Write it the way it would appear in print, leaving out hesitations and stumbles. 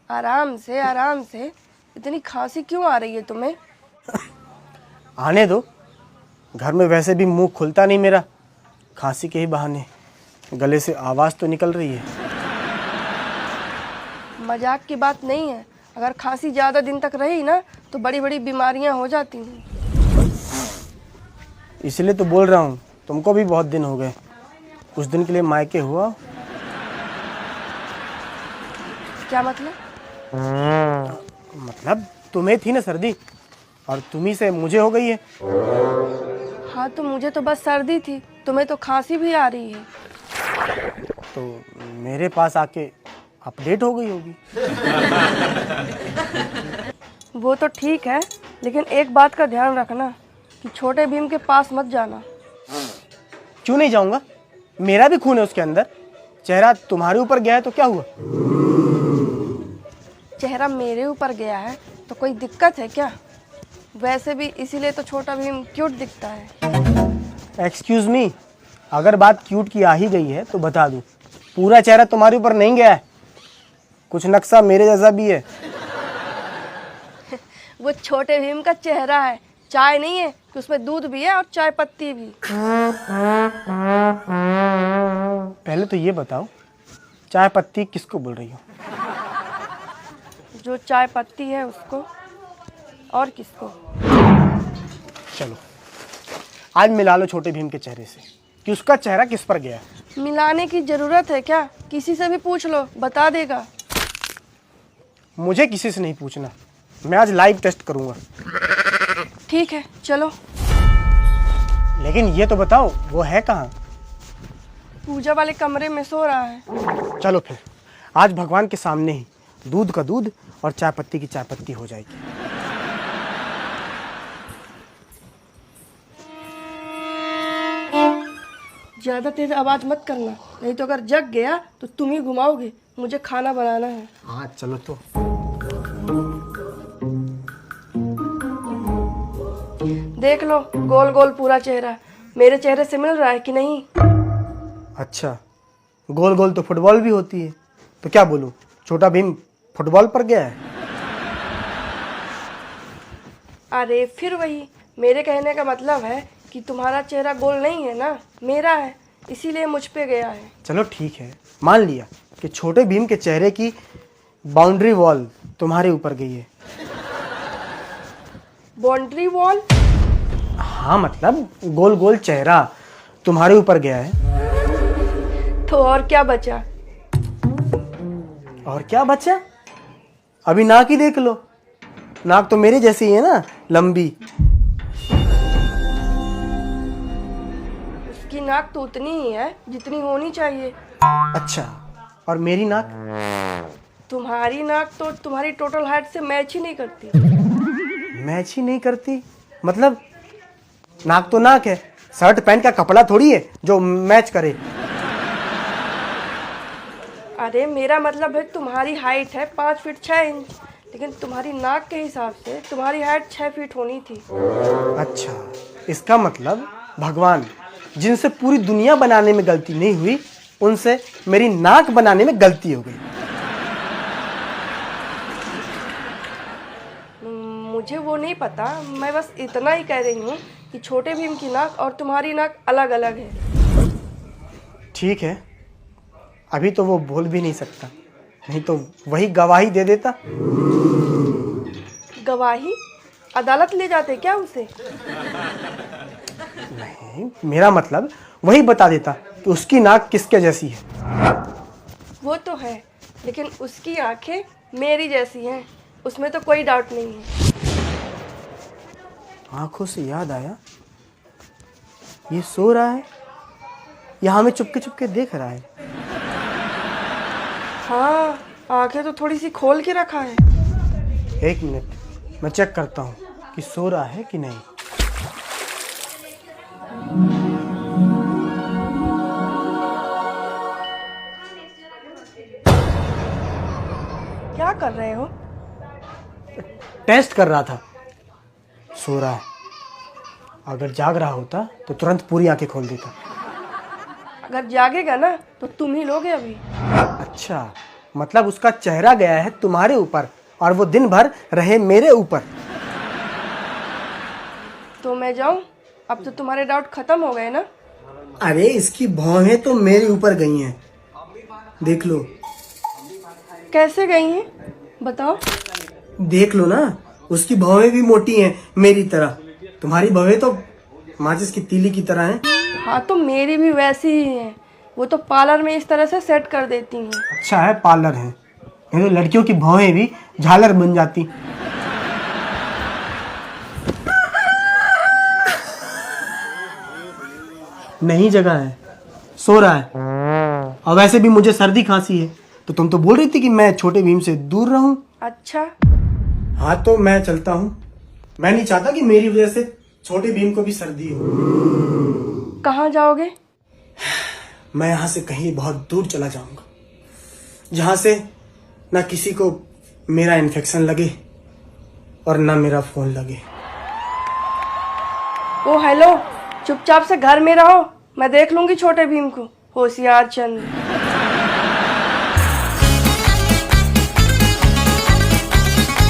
आराम से आराम से। इतनी खांसी क्यों आ रही है तुम्हें? आने दो, घर में वैसे भी मुंह खुलता नहीं मेरा, खांसी के ही बहाने गले से आवाज़ तो निकल रही है। मजाक की बात नहीं है। अगर खांसी ज़्यादा दिन तक रही ना तो बड़ी बड़ी बीमारियां हो जाती हैं। इसलिए तो बोल रहा हूँ, तुमको भी बहुत दिन हो गए, कुछ दिन के लिए मायके हुआ। क्या मतलब? मतलब तुम्हें थी ना सर्दी और तुम्ही से मुझे हो गई है। हाँ तो मुझे तो बस सर्दी थी, तुम्हें तो खांसी भी आ रही है। तो मेरे पास आके अपडेट हो गई होगी। वो तो ठीक है, लेकिन एक बात का ध्यान रखना कि छोटे भीम के पास मत जाना। क्यों नहीं जाऊंगा? मेरा भी खून है उसके अंदर। चेहरा तुम्हारे ऊपर गया है तो क्या हुआ? चेहरा मेरे ऊपर गया है तो कोई दिक्कत है क्या? वैसे भी इसीलिए तो छोटा भीम क्यूट दिखता है। एक्सक्यूज मी, अगर बात क्यूट की आ ही गई है तो बता दूं, पूरा चेहरा तुम्हारे ऊपर नहीं गया है, कुछ नक्शा मेरे जैसा भी है। वो छोटे भीम का चेहरा है, चाय नहीं है कि उसमें दूध भी है और चाय पत्ती भी। पहले तो ये बताओ, चाय पत्ती किसको बोल रही हो? जो चाय पत्ती है उसको, और किसको? चलो आज मिला लो छोटे भीम के चेहरे से कि उसका चेहरा किस पर गया है। मिलाने की जरूरत है क्या? किसी से भी पूछ लो, बता देगा। मुझे किसी से नहीं पूछना, मैं आज लाइव टेस्ट करूंगा। ठीक है चलो। लेकिन ये तो बताओ वो है कहाँ? पूजा वाले कमरे में सो रहा है। चलो फिर आज भगवान के सामने ही दूध का दूध और चाय पत्ती की चाय पत्ती हो जाएगी। ज्यादा तेज आवाज मत करना, नहीं तो अगर जग गया तो तुम ही घुमाओगे। मुझे खाना बनाना है। हाँ चलो तो। देख लो गोल गोल पूरा चेहरा मेरे चेहरे से मिल रहा है कि नहीं? अच्छा, गोल गोल तो फुटबॉल भी होती है, तो क्या बोलूं, छोटा भीम फुटबॉल पर गया है? अरे फिर वही, मेरे कहने का मतलब है कि तुम्हारा चेहरा गोल नहीं है ना, मेरा है, इसीलिए मुझ पे गया है। चलो ठीक है, मान लिया कि छोटे भीम के चेहरे की बाउंड्री वॉल तुम्हारे ऊपर गई है। Boundary wall? हाँ मतलब गोल गोल चेहरा तुम्हारे ऊपर गया है। तो और क्या बचा? और क्या बचा? अभी नाक ही देख लो, नाक तो मेरे जैसी है ना, लंबी। उसकी नाक तो उतनी ही है जितनी होनी चाहिए। अच्छा, और मेरी नाक? तुम्हारी नाक तो तुम्हारी टोटल हाइट से मैच ही नहीं करती। मैच ही नहीं करती? मतलब नाक तो नाक है, शर्ट पैंट का कपड़ा थोड़ी है जो मैच करे। अरे मेरा मतलब है तुम्हारी हाइट है 5 फीट 6 इंच, लेकिन तुम्हारी नाक के हिसाब से तुम्हारी हाइट 6 फीट होनी थी। अच्छा, इसका मतलब भगवान जिनसे पूरी दुनिया बनाने में गलती नहीं हुई, उनसे मेरी नाक बनाने में गलती हो गई। मुझे वो नहीं पता, मैं बस इतना ही कह रही हूँ कि छोटे भीम की नाक और तुम्हारी नाक अलग अलग है। ठीक है, अभी तो वो बोल भी नहीं सकता, नहीं तो वही गवाही दे देता। गवाही? अदालत ले जाते क्या उसे? नहीं, मेरा मतलब वही बता देता कि उसकी नाक किसके जैसी है। वो तो है, लेकिन उसकी आंखें मेरी जैसी हैं, उसमें तो कोई डाउट नहीं है। आंखों से याद आया, ये सो रहा है या हमें चुपके चुपके देख रहा है? हाँ, आंखें तो थोड़ी सी खोल के रखा है। एक मिनट, मैं चेक करता हूँ कि सो रहा है कि नहीं। क्या कर रहे हो? टेस्ट कर रहा था। सो रहा है, अगर जाग रहा होता तो तुरंत पूरी आंखें खोल देता। अगर जागेगा ना तो तुम ही लोगे अभी। अच्छा, मतलब उसका चेहरा गया है तुम्हारे ऊपर और वो दिन भर रहे मेरे ऊपर। तो मैं जाऊं? अब तो तुम्हारे डाउट खत्म हो गए ना? अरे इसकी भौहें तो मेरे ऊपर गई हैं, देख लो। कैसे गई हैं? बताओ। देख लो ना, उसकी भौहें भी मोटी हैं मेरी तरह। तुम्हारी भौहें तो माचिस की तीली की तरह हैं। हाँ तो मेरी भी वैसी ही है, वो तो पार्लर में इस तरह से सेट कर देती हैं। अच्छा है पार्लर है, नहीं तो लड़कियों की भौहें भी झालर बन जाती। नहीं जगह है, सो रहा है। और वैसे भी मुझे सर्दी खांसी है, तो तुम तो बोल रही थी कि मैं छोटे भीम से दूर रहूं। अच्छा। हाँ तो मैं चलता हूँ। मैं नहीं चाहता कि मेरी वजह से छोटे भीम को भी सर्दी हो। कहाँ जाओगे? मैं यहाँ से कहीं बहुत दूर चला जाऊंगा, जहां से ना किसी को मेरा इन्फेक्शन लगे और ना मेरा फोन लगे। ओ हेलो, चुपचाप से घर में रहो, मैं देख लूंगी छोटे भीम को। होशियार चंद।